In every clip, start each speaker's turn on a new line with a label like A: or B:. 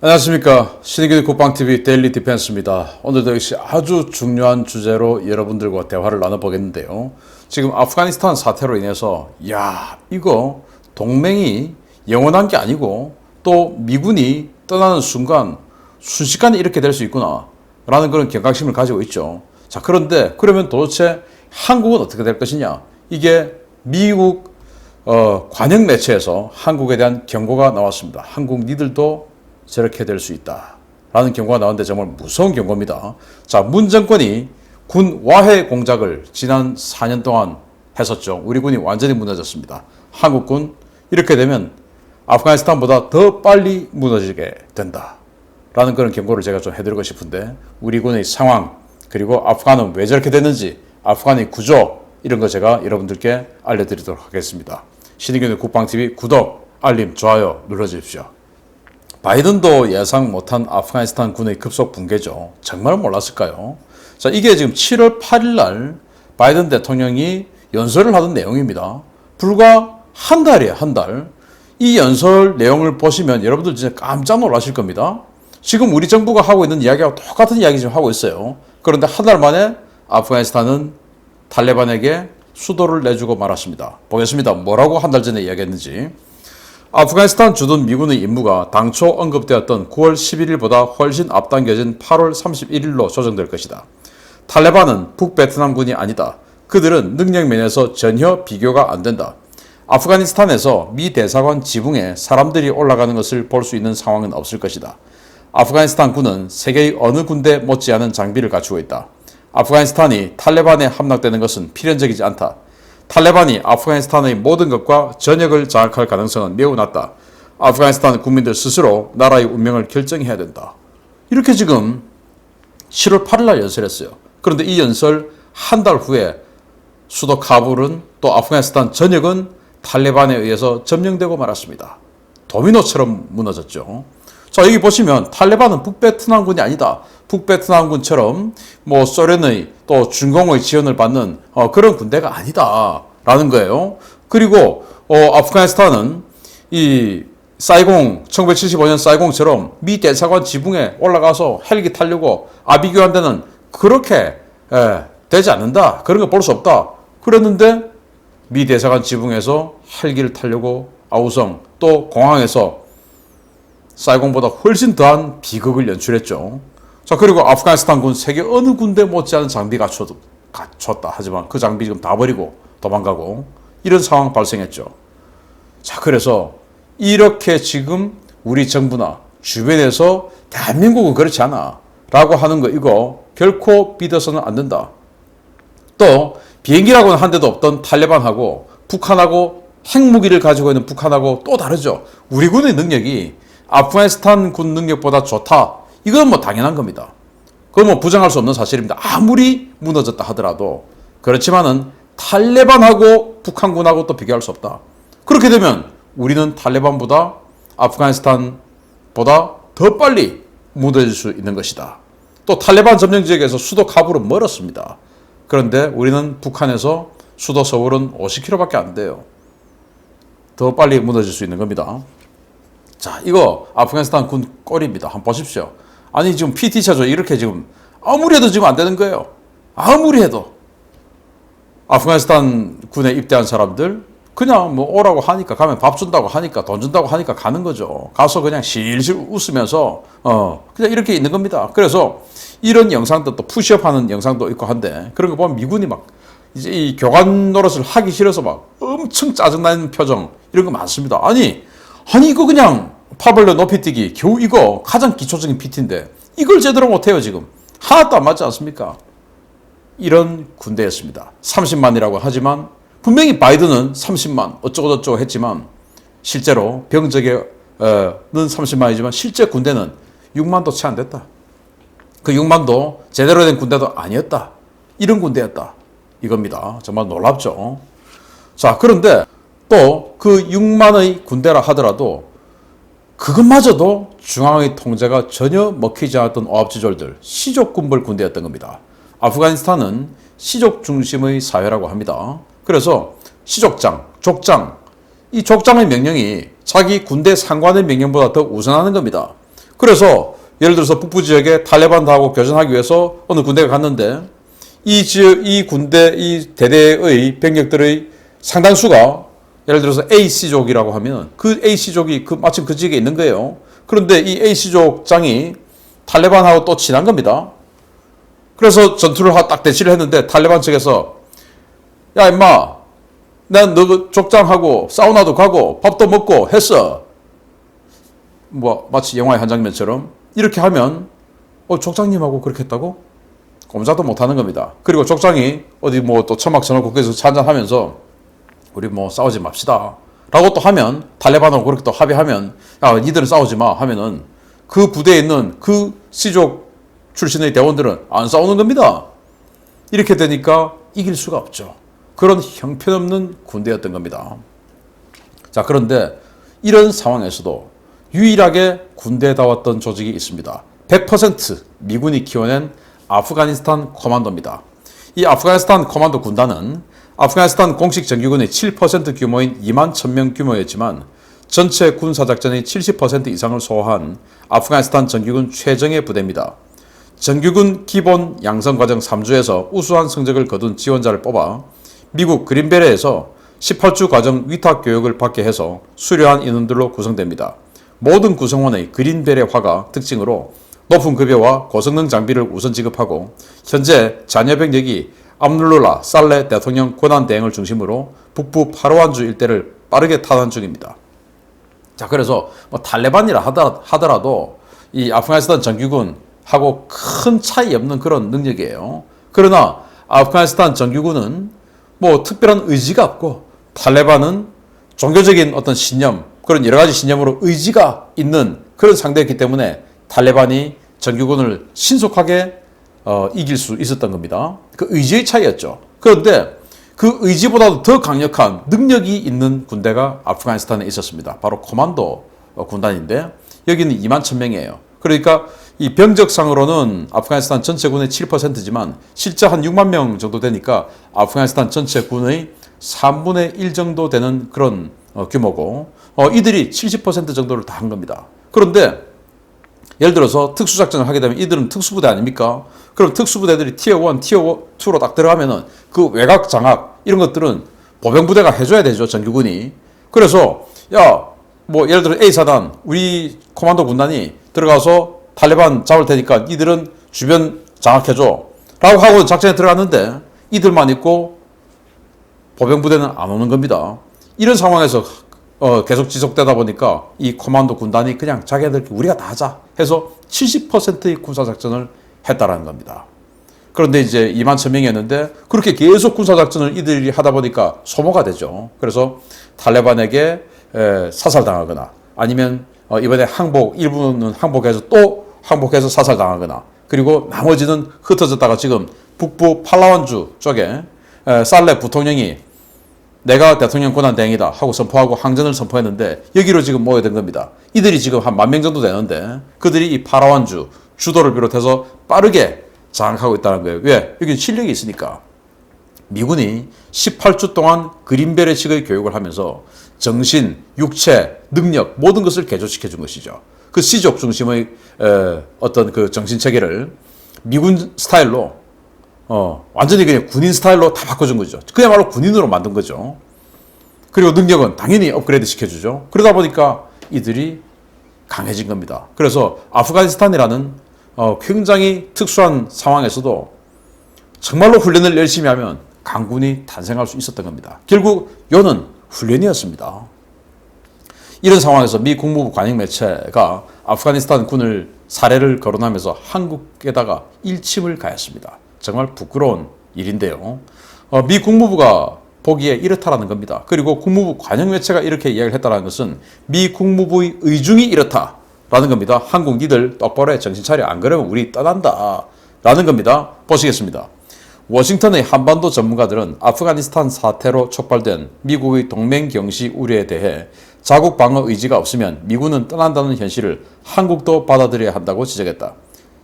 A: 안녕하십니까. 신의균 국방TV 데일리 디펜스입니다. 오늘도 역시 아주 중요한 주제로 여러분들과 대화를 나눠보겠는데요. 지금 아프가니스탄 사태로 인해서 이거 동맹이 영원한 게 아니고 또 미군이 떠나는 순간 순식간에 이렇게 될 수 있구나 라는 그런 경각심을 가지고 있죠. 자, 그런데 그러면 도대체 한국은 어떻게 될 것이냐. 이게 미국 관영 매체에서 한국에 대한 경고가 나왔습니다. 한국 니들도 저렇게 될 수 있다 라는 경고가 나왔는데 정말 무서운 경고입니다. 자, 문 정권이 군 와해 공작을 지난 4년 동안 했었죠. 우리 군이 완전히 무너졌습니다. 한국군 이렇게 되면 아프가니스탄보다 더 빨리 무너지게 된다 라는 그런 경고를 제가 좀 해드리고 싶은데, 우리 군의 상황 그리고 아프간은 왜 저렇게 됐는지, 아프간의 구조, 이런 거 제가 여러분들께 알려드리도록 하겠습니다. 신의균의 국방TV 구독, 알림, 좋아요 눌러주십시오. 바이든도 예상 못한 아프가니스탄 군의 급속 붕괴죠. 정말 몰랐을까요? 자, 이게 지금 7월 8일 날 바이든 대통령이 연설을 하던 내용입니다. 불과 한 달이에요, 한 달. 이 연설 내용을 보시면 여러분들 진짜 깜짝 놀라실 겁니다. 지금 우리 정부가 하고 있는 이야기하고 똑같은 이야기 지금 하고 있어요. 그런데 한 달 만에 아프가니스탄은 탈레반에게 수도를 내주고 말았습니다. 보겠습니다. 뭐라고 한 달 전에 이야기했는지. 아프가니스탄 주둔 미군의 임무가 당초 언급되었던 9월 11일보다 훨씬 앞당겨진 8월 31일로 조정될 것이다. 탈레반은 북베트남군이 아니다. 그들은 능력 면에서 전혀 비교가 안 된다. 아프가니스탄에서 미 대사관 지붕에 사람들이 올라가는 것을 볼 수 있는 상황은 없을 것이다. 아프가니스탄 군은 세계의 어느 군대 못지않은 장비를 갖추고 있다. 아프가니스탄이 탈레반에 함락되는 것은 필연적이지 않다. 탈레반이 아프가니스탄의 모든 것과 전역을 장악할 가능성은 매우 낮다. 아프가니스탄 국민들 스스로 나라의 운명을 결정해야 된다. 이렇게 지금 7월 8일 날 연설했어요. 그런데 이 연설 한 달 후에 수도 카불은 또 아프가니스탄 전역은 탈레반에 의해서 점령되고 말았습니다. 도미노처럼 무너졌죠. 자, 여기 보시면 탈레반은 북베트남군이 아니다. 북베트남군처럼 소련의 또 중공의 지원을 받는 그런 군대가 아니다 라는 거예요. 그리고 아프가니스탄은 이 사이공 1975년 사이공처럼 미 대사관 지붕에 올라가서 헬기 타려고 아비규환 데는 그렇게 되지 않는다. 그런 거 볼 수 없다. 그랬는데 미 대사관 지붕에서 헬기를 타려고 아우성 또 공항에서 사이공보다 훨씬 더한 비극을 연출했죠. 자, 그리고 아프가니스탄 군 세계 어느 군대 못지않은 장비 갖췄다. 하지만 그 장비 지금 다 버리고 도망가고 이런 상황 발생했죠. 자, 그래서 이렇게 지금 우리 정부나 주변에서 대한민국은 그렇지 않아 라고 하는 거, 이거 결코 믿어서는 안 된다. 또 비행기라고는 한 대도 없던 탈레반하고 북한하고 핵무기를 가지고 있는 북한하고 또 다르죠. 우리 군의 능력이 아프가니스탄 군 능력보다 좋다. 이건 당연한 겁니다. 그건 부정할 수 없는 사실입니다. 아무리 무너졌다 하더라도. 그렇지만은 탈레반하고 북한군하고 또 비교할 수 없다. 그렇게 되면 우리는 탈레반보다 아프가니스탄보다 더 빨리 무너질 수 있는 것이다. 또 탈레반 점령 지역에서 수도 카불은 멀었습니다. 그런데 우리는 북한에서 수도 서울은 50km밖에 안 돼요. 더 빨리 무너질 수 있는 겁니다. 자, 이거 아프가니스탄 군 꼴입니다. 한번 보십시오. 아니, 지금 PT 차죠. 이렇게 지금 아무리 해도 지금 안 되는 거예요. 아무리 해도. 아프가니스탄 군에 입대한 사람들 그냥 오라고 하니까, 가면 밥 준다고 하니까, 돈 준다고 하니까 가는 거죠. 가서 그냥 실실 웃으면서 그냥 이렇게 있는 겁니다. 그래서 이런 영상도 또 푸시업 하는 영상도 있고 한데, 그런 거 보면 미군이 이제 이 교관 노릇을 하기 싫어서 엄청 짜증나는 표정, 이런 거 많습니다. 아니 이거 그냥 파벌러 높이뛰기 겨우 이거 가장 기초적인 PT인데 이걸 제대로 못해요. 지금 하나도 안 맞지 않습니까? 이런 군대였습니다. 30만이라고 하지만 분명히 바이든은 30만 어쩌고저쩌고 했지만 실제로 병적에는 30만이지만 실제 군대는 6만도 채 안 됐다. 그 6만도 제대로 된 군대도 아니었다. 이런 군대였다. 이겁니다. 정말 놀랍죠. 자, 그런데 또 그 6만의 군대라 하더라도 그것마저도 중앙의 통제가 전혀 먹히지 않았던 오합지졸들, 시족군벌 군대였던 겁니다. 아프가니스탄은 시족 중심의 사회라고 합니다. 그래서 시족장, 족장, 이 족장의 명령이 자기 군대 상관의 명령보다 더 우선하는 겁니다. 그래서 예를 들어서 북부 지역에 탈레반하고 교전하기 위해서 어느 군대가 갔는데 이 지역, 이 군대, 이 대대의 병력들의 상당수가 예를 들어서 A씨족이라고 하면 그 A씨족이 마침 그 지역에 있는 거예요. 그런데 이 A씨족장이 탈레반하고 또 친한 겁니다. 그래서 전투를 딱 대치를 했는데 탈레반 측에서 야 임마 난 너 족장하고 사우나도 가고 밥도 먹고 했어. 뭐 마치 영화의 한 장면처럼 이렇게 하면 족장님하고 그렇게 했다고? 꼼짝도 못하는 겁니다. 그리고 족장이 어디 뭐 또 천막 쳐놓고 거기서 한잔하면서 우리 뭐 싸우지 맙시다 라고 또 하면 탈레반하고 그렇게 또 합의하면 야 니들은 싸우지 마 하면은 그 부대에 있는 그 C족 출신의 대원들은 안 싸우는 겁니다. 이렇게 되니까 이길 수가 없죠. 그런 형편없는 군대였던 겁니다. 자, 그런데 이런 상황에서도 유일하게 군대다웠던 조직이 있습니다. 100% 미군이 키워낸 아프가니스탄 코만도입니다. 이 아프가니스탄 코만도 군단은 아프가니스탄 공식 정규군의 7% 규모인 2만 1000명 규모였지만 전체 군사작전의 70% 이상을 소화한 아프가니스탄 정규군 최정예 부대입니다. 정규군 기본 양성과정 3주에서 우수한 성적을 거둔 지원자를 뽑아 미국 그린베레에서 18주 과정 위탁 교육을 받게 해서 수료한 인원들로 구성됩니다. 모든 구성원의 그린베레화가 특징으로 높은 급여와 고성능 장비를 우선 지급하고 현재 자녀 병력이 압룰라 살레 대통령 고난 대행을 중심으로 북부 파르완주 일대를 빠르게 타단 중입니다. 자, 그래서 뭐 탈레반이라 하더라도 이 아프가니스탄 정규군하고 큰 차이 없는 그런 능력이에요. 그러나 아프가니스탄 정규군은 뭐 특별한 의지가 없고 탈레반은 종교적인 어떤 신념, 그런 여러 가지 신념으로 의지가 있는 그런 상대였기 때문에 탈레반이 정규군을 신속하게 이길 수 있었던 겁니다. 그 의지의 차이였죠. 그런데 그 의지보다도 더 강력한 능력이 있는 군대가 아프가니스탄에 있었습니다. 바로 코만도 군단인데 여기는 2만 1000명이에요. 그러니까 이 병적상으로는 아프가니스탄 전체 군의 7%지만 실제 한 6만 명 정도 되니까 아프가니스탄 전체 군의 3분의 1 정도 되는 그런 규모고 이들이 70% 정도를 다 한 겁니다. 그런데 예를 들어서 특수작전을 하게 되면 이들은 특수부대 아닙니까? 그럼 특수부대들이 티어 1, 티어 2로 딱 들어가면은 그 외곽 장악 이런 것들은 보병부대가 해줘야 되죠, 정규군이. 그래서 뭐 예를 들어 A사단 우리 코만도 군단이 들어가서 탈레반 잡을 테니까 이들은 주변 장악해줘 라고 하고 작전에 들어갔는데 이들만 있고 보병부대는 안 오는 겁니다. 이런 상황에서 계속 지속되다 보니까 이 코만도 군단이 그냥 자기들 우리가 다 하자 해서 70%의 군사작전을 했다라는 겁니다. 그런데 이제 2만 1000명이었는데 그렇게 계속 군사작전을 이들이 하다 보니까 소모가 되죠. 그래서 탈레반에게 사살당하거나 아니면 이번에 일부는 항복해서 또 항복해서 사살당하거나 그리고 나머지는 흩어졌다가 지금 북부 팔라완주 쪽에 살레 부통령이 내가 대통령 권한 대행이다 하고 선포하고 항전을 선포했는데 여기로 지금 모여든 겁니다. 이들이 지금 한 10,000명 정도 되는데 그들이 이 파라완주 주도를 비롯해서 빠르게 장악하고 있다는 거예요. 왜? 여기 실력이 있으니까. 미군이 18주 동안 그린베레식의 교육을 하면서 정신, 육체, 능력 모든 것을 개조시켜 준 것이죠. 그 C족 중심의 어떤 그 정신 체계를 미군 스타일로 완전히 그냥 군인 스타일로 다 바꿔준 거죠. 그야말로 군인으로 만든 거죠. 그리고 능력은 당연히 업그레이드 시켜주죠. 그러다 보니까 이들이 강해진 겁니다. 그래서 아프가니스탄이라는 굉장히 특수한 상황에서도 정말로 훈련을 열심히 하면 강군이 탄생할 수 있었던 겁니다. 결국 요는 훈련이었습니다. 이런 상황에서 미 국무부 관영 매체가 아프가니스탄 군을 사례를 거론하면서 한국에다가 일침을 가했습니다. 정말 부끄러운 일인데요. 미 국무부가 보기에 이렇다라는 겁니다. 그리고 국무부 관영 매체가 이렇게 이야기를 했다는 것은 미 국무부의 의중이 이렇다라는 겁니다. 한국 니들 똑바로 해 정신 차려 안 그러면 우리 떠난다 라는 겁니다. 보시겠습니다. 워싱턴의 한반도 전문가들은 아프가니스탄 사태로 촉발된 미국의 동맹 경시 우려에 대해 자국 방어 의지가 없으면 미군은 떠난다는 현실을 한국도 받아들여야 한다고 지적했다.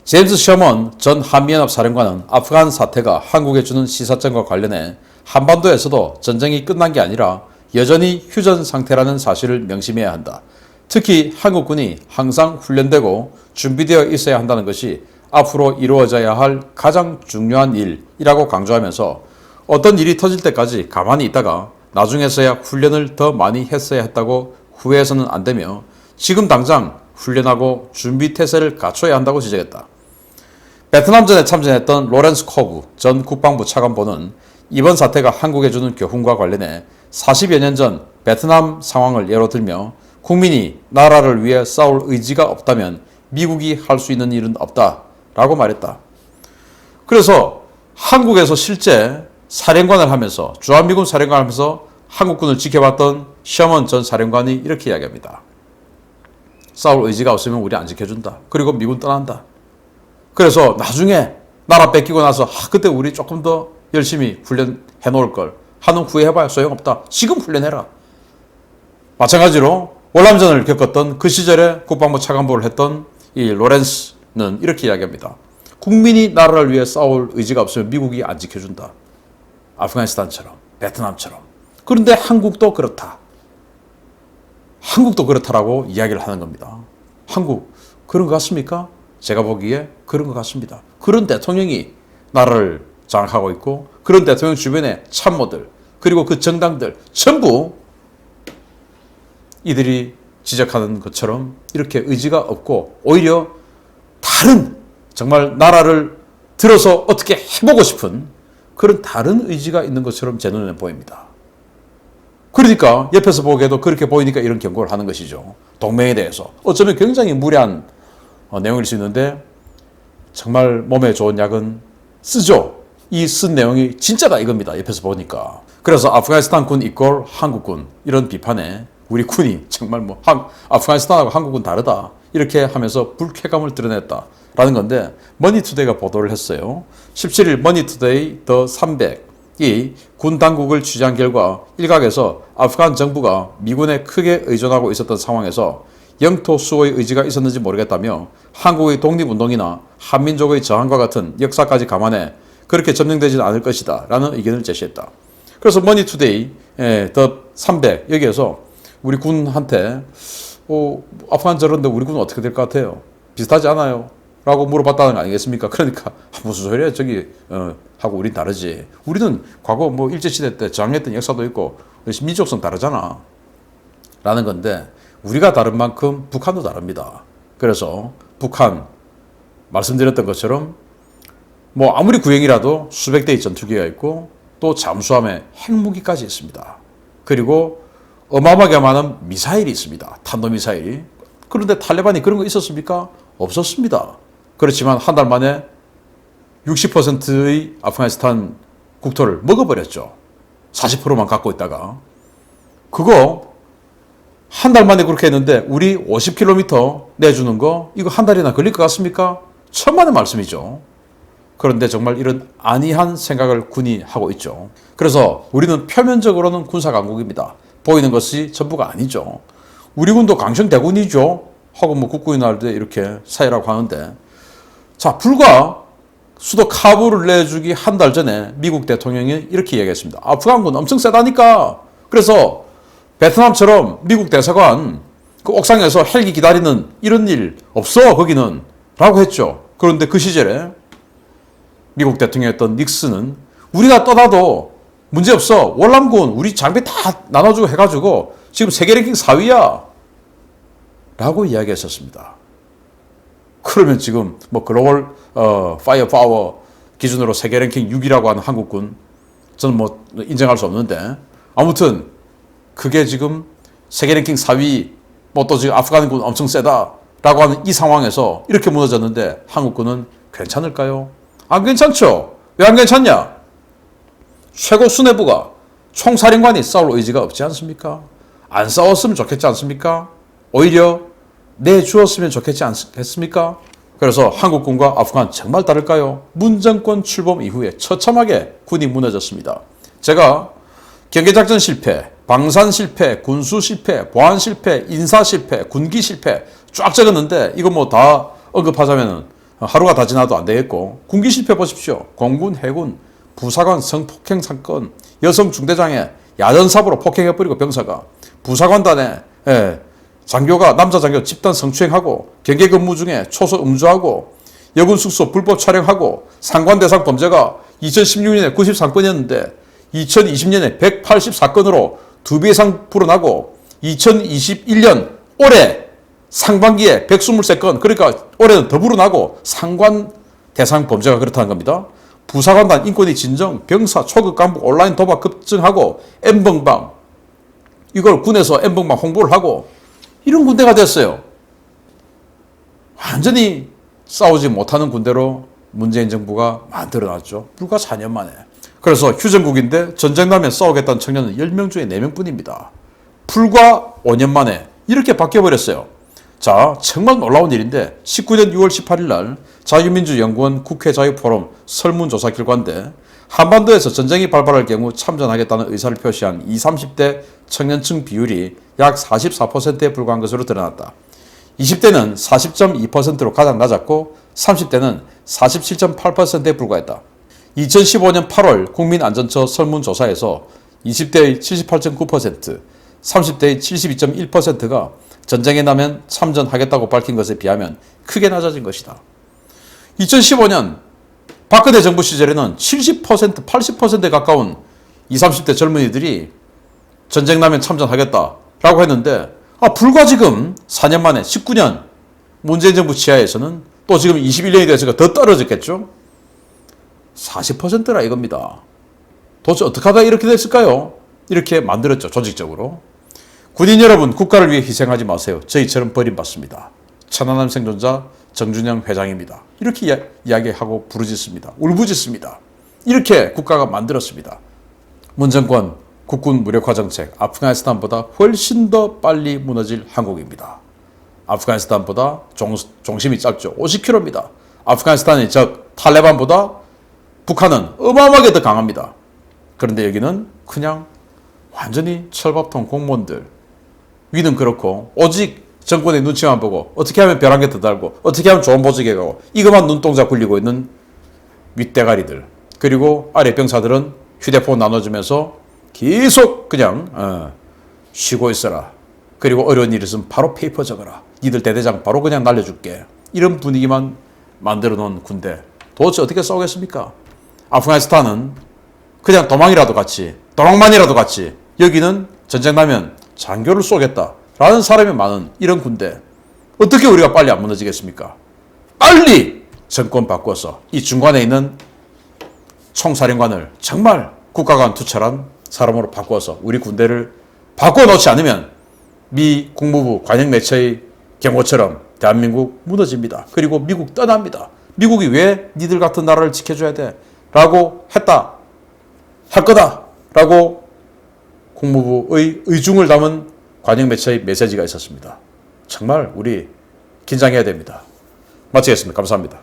A: 제임스 셔먼 전 한미연합 사령관은 아프간 사태가 한국에 주는 시사점과 관련해 한반도에서도 전쟁이 끝난 게 아니라 여전히 휴전 상태라는 사실을 명심해야 한다. 특히 한국군이 항상 훈련되고 준비되어 있어야 한다는 것이 앞으로 이루어져야 할 가장 중요한 일이라고 강조하면서 어떤 일이 터질 때까지 가만히 있다가 나중에서야 훈련을 더 많이 했어야 했다고 후회해서는 안 되며 지금 당장 훈련하고 준비 태세를 갖춰야 한다고 지적했다. 베트남전에 참전했던 로렌스 코브 전 국방부 차관보는 이번 사태가 한국에 주는 교훈과 관련해 40여 년 전 베트남 상황을 예로 들며 국민이 나라를 위해 싸울 의지가 없다면 미국이 할 수 있는 일은 없다라고 말했다. 그래서 한국에서 실제 사령관을 하면서 주한미군 사령관을 하면서 한국군을 지켜봤던 셔먼 전 사령관이 이렇게 이야기합니다. 싸울 의지가 없으면 우리 안 지켜준다. 그리고 미군 떠난다. 그래서 나중에 나라 뺏기고 나서 그때 우리 조금 더 열심히 훈련해 놓을 걸 하는 후회해봐야 소용없다. 지금 훈련해라. 마찬가지로 월남전을 겪었던 그 시절에 국방부 차관보를 했던 이 로렌스는 이렇게 이야기합니다. 국민이 나라를 위해 싸울 의지가 없으면 미국이 안 지켜준다. 아프가니스탄처럼 베트남처럼. 그런데 한국도 그렇다. 한국도 그렇다라고 이야기를 하는 겁니다. 한국 그런 것 같습니까? 제가 보기에 그런 것 같습니다. 그런 대통령이 나라를 장악하고 있고 그런 대통령 주변의 참모들 그리고 그 정당들 전부 이들이 지적하는 것처럼 이렇게 의지가 없고 오히려 다른 정말 나라를 들어서 어떻게 해보고 싶은 그런 다른 의지가 있는 것처럼 제 눈에 보입니다. 그러니까 옆에서 보기에도 그렇게 보이니까 이런 경고를 하는 것이죠. 동맹에 대해서. 어쩌면 굉장히 무리한 내용일 수 있는데 정말 몸에 좋은 약은 쓰죠. 이 쓴 내용이 진짜다 이겁니다. 옆에서 보니까. 그래서 아프가니스탄 군 이꼴 한국군 이런 비판에 우리 군이 정말 아프가니스탄하고 한국은 다르다 이렇게 하면서 불쾌감을 드러냈다라는 건데 머니투데이가 보도를 했어요. 17일 머니투데이 더 300이 군 당국을 취재한 결과 일각에서 아프간 정부가 미군에 크게 의존하고 있었던 상황에서 영토 수호의 의지가 있었는지 모르겠다며 한국의 독립운동이나 한민족의 저항과 같은 역사까지 감안해 그렇게 점령되지는 않을 것이다 라는 의견을 제시했다. 그래서 머니투데이 더 300 여기에서 우리 군한테 아프간 저런데 우리 군은 어떻게 될 것 같아요? 비슷하지 않아요? 라고 물어봤다는 거 아니겠습니까? 그러니까 무슨 소리야 저기 하고 우린 다르지. 우리는 과거 일제시대 때 저항했던 역사도 있고 민족성 다르잖아 라는 건데 우리가 다른 만큼 북한도 다릅니다. 그래서 북한 말씀드렸던 것처럼 아무리 구형이라도 수백 대의 전투기가 있고 또 잠수함에 핵무기까지 있습니다. 그리고 어마어마하게 많은 미사일이 있습니다. 탄도미사일이. 그런데 탈레반이 그런 거 있었습니까? 없었습니다. 그렇지만 한 달 만에 60%의 아프가니스탄 국토를 먹어버렸죠. 40%만 갖고 있다가. 그거 한 달 만에 그렇게 했는데 우리 50km 내주는 거 이거 한 달이나 걸릴 것 같습니까? 천만의 말씀이죠. 그런데 정말 이런 안이한 생각을 군이 하고 있죠. 그래서 우리는 표면적으로는 군사강국입니다. 보이는 것이 전부가 아니죠. 우리 군도 강성대군이죠. 하고 국군이 날 때 이렇게 사이라고 하는데 자 불과 수도 카불을 내주기 한 달 전에 미국 대통령이 이렇게 얘기했습니다. 아프간군 엄청 세다니까. 그래서 베트남처럼 미국 대사관 그 옥상에서 헬기 기다리는 이런 일 없어 거기는 라고 했죠. 그런데 그 시절에 미국 대통령이었던 닉슨은 우리가 떠나도 문제없어. 월남군 우리 장비 다 나눠주고 해가지고 지금 세계 랭킹 4위야 라고 이야기했었습니다. 그러면 지금 글로벌 파이어 파워 기준으로 세계 랭킹 6위라고 하는 한국군 저는 인정할 수 없는데 아무튼 그게 지금 세계 랭킹 4위 또 지금 아프간군 엄청 세다라고 하는 이 상황에서 이렇게 무너졌는데 한국군은 괜찮을까요? 안 괜찮죠. 왜 안 괜찮냐? 최고 수뇌부가 총사령관이 싸울 의지가 없지 않습니까? 안 싸웠으면 좋겠지 않습니까? 오히려 내주었으면 좋겠지 않겠습니까? 그래서 한국군과 아프간 정말 다를까요? 문정권 출범 이후에 처참하게 군이 무너졌습니다. 제가 경계작전 실패, 방산 실패, 군수 실패, 보안 실패, 인사 실패, 군기 실패 쫙 적었는데 이거 다 언급하자면 하루가 다 지나도 안 되겠고 군기 실패 보십시오. 공군, 해군, 부사관 성폭행 사건, 여성 중대장에 야전삽으로 폭행해버리고 병사가 부사관단에 장교가 남자 장교 집단 성추행하고 경계 근무 중에 초소 음주하고 여군 숙소 불법 촬영하고 상관 대상 범죄가 2016년에 93건이었는데 2020년에 184건으로 2배 이상 불어나고 2021년 올해 상반기에 123건, 그러니까 올해는 더 불어나고 상관 대상 범죄가 그렇다는 겁니다. 부사관단 인권위 진정, 병사, 초급 간부 온라인 도박 급증하고 N번방, 이걸 군에서 N번방 홍보를 하고 이런 군대가 됐어요. 완전히 싸우지 못하는 군대로 문재인 정부가 만들어놨죠. 불과 4년 만에. 그래서 휴전국인데 전쟁 나면 싸우겠다는 청년은 10명 중에 4명 뿐입니다. 불과 5년 만에 이렇게 바뀌어버렸어요. 자, 정말 놀라운 일인데 19년 6월 18일 날 자유민주연구원 국회자유포럼 설문조사 결과인데 한반도에서 전쟁이 발발할 경우 참전하겠다는 의사를 표시한 20, 30대 청년층 비율이 약 44%에 불과한 것으로 드러났다. 20대는 40.2%로 가장 낮았고 30대는 47.8%에 불과했다. 2015년 8월 국민안전처 설문조사에서 20대의 78.9%, 30대의 72.1%가 전쟁에 나면 참전하겠다고 밝힌 것에 비하면 크게 낮아진 것이다. 2015년 박근혜 정부 시절에는 70%, 80%에 가까운 20, 30대 젊은이들이 전쟁 나면 참전하겠다라고 했는데 불과 지금 4년 만에 19년 문재인 정부 치하에서는 또 지금 21년이 됐으니까 더 떨어졌겠죠? 40%라 이겁니다. 도대체 어떻게 하다 이렇게 됐을까요? 이렇게 만들었죠, 조직적으로. 군인 여러분, 국가를 위해 희생하지 마세요. 저희처럼 버림받습니다. 천안함 생존자 정준영 회장입니다. 이렇게 이야기하고 부르짖습니다. 울부짖습니다. 이렇게 국가가 만들었습니다. 문 정권 국군 무력화 정책, 아프가니스탄보다 훨씬 더 빨리 무너질 한국입니다. 아프가니스탄보다 종심이 짧죠. 50km입니다. 아프가니스탄의 적 탈레반보다 북한은 어마어마하게 더 강합니다. 그런데 여기는 그냥 완전히 철밥통 공무원들, 위는 그렇고 오직 정권의 눈치만 보고 어떻게 하면 별 한 개 더 달고 어떻게 하면 좋은 보직에 가고 이것만 눈동자 굴리고 있는 윗대가리들, 그리고 아래 병사들은 휴대폰 나눠주면서 계속 그냥 쉬고 있어라. 그리고 어려운 일 있으면 바로 페이퍼 적어라. 니들 대대장 바로 그냥 날려줄게. 이런 분위기만 만들어 놓은 군대. 도대체 어떻게 싸우겠습니까? 아프가니스탄은 그냥 도망만이라도 같이 여기는 전쟁 나면 장교를 쏘겠다라는 사람이 많은 이런 군대. 어떻게 우리가 빨리 안 무너지겠습니까? 빨리 정권 바꿔서 이 중간에 있는 총사령관을 정말 국가관 투철한 사람으로 바꿔서 우리 군대를 바꿔놓지 않으면 미 국무부 관영매체의 경고처럼 대한민국 무너집니다. 그리고 미국 떠납니다. 미국이 왜 니들 같은 나라를 지켜줘야 돼? 라고 할 거다 라고 국무부의 의중을 담은 관영매체의 메시지가 있었습니다. 정말 우리 긴장해야 됩니다. 마치겠습니다. 감사합니다.